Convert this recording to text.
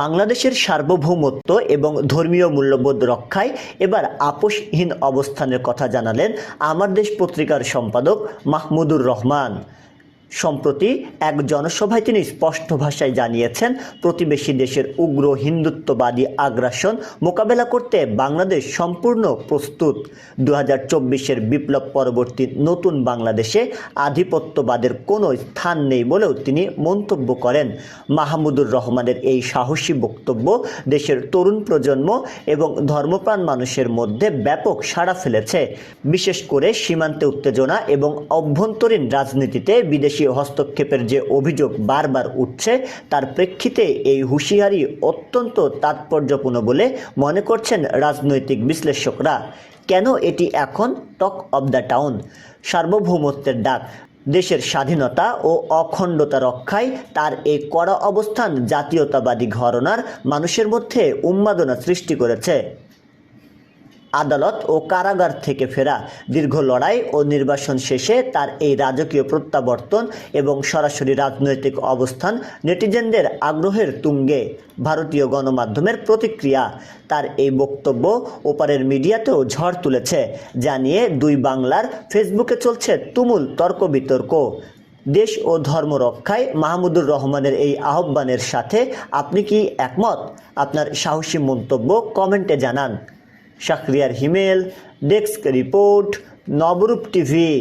বাংলাদেশের সার্বভৌমত্ব এবং ধর্মীয় মূল্যবোধ রক্ষায় এবার আপোষহীন অবস্থানের কথা জানালেন আমার দেশ পত্রিকার সম্পাদক মাহমুদুর রহমান। সম্প্রতি এক জনসভায় তিনি স্পষ্ট ভাষায় জানিয়েছেন, প্রতিবেশী দেশের উগ্র হিন্দুত্ববাদী আগ্রাসন মোকাবেলা করতে বাংলাদেশ সম্পূর্ণ প্রস্তুত। 2024-এর বিপ্লব পরবর্তী নতুন বাংলাদেশে আধিপত্যবাদের কোনো স্থান নেই বলেও তিনি মন্তব্য করেন। মাহমুদুর রহমানের এই সাহসী বক্তব্য দেশের তরুণ প্রজন্ম এবং ধর্মপ্রাণ মানুষের মধ্যে ব্যাপক সাড়া ফেলেছে। বিশেষ করে সীমান্তে উত্তেজনা এবং অভ্যন্তরীণ রাজনীতিতে বিদেশি হস্তক্ষেপের যে অভিযোগ বারবার উঠছে, তার প্রেক্ষিতে এই হুঁশিয়ারি অত্যন্ত তাৎপর্যপূর্ণ বলে মনে করছেন রাজনৈতিক বিশ্লেষকরা। কেন এটি এখন টক অব দ্য টাউন? সার্বভৌমত্বের ডাক, দেশের স্বাধীনতা ও অখণ্ডতা রক্ষায় তার এই কড়া অবস্থান জাতীয়তাবাদী ঘরানার মানুষের মধ্যে উন্মাদনা সৃষ্টি করেছে। আদালত ও কারাগার থেকে ফেরা, দীর্ঘ লড়াই ও নির্বাসন শেষে তার এই রাজকীয় প্রত্যাবর্তন এবং সরাসরি রাজনৈতিক অবস্থান নেটিজেনদের আগ্রহের তুঙ্গে। ভারতীয় গণমাধ্যমের প্রতিক্রিয়া, তার এই বক্তব্য ওপারের মিডিয়াতেও ঝড় তুলেছে, যা নিয়ে দুই বাংলার ফেসবুকে চলছে তুমুল তর্ক বিতর্ক। দেশ ও ধর্ম রক্ষায় মাহমুদুর রহমানের এই আহ্বানের সাথে আপনি কি একমত? আপনার সাহসী মন্তব্য কমেন্টে জানান। শাহরিয়ার হিমেল, ডেস্ক রিপোর্ট, নবরূপ টিভি।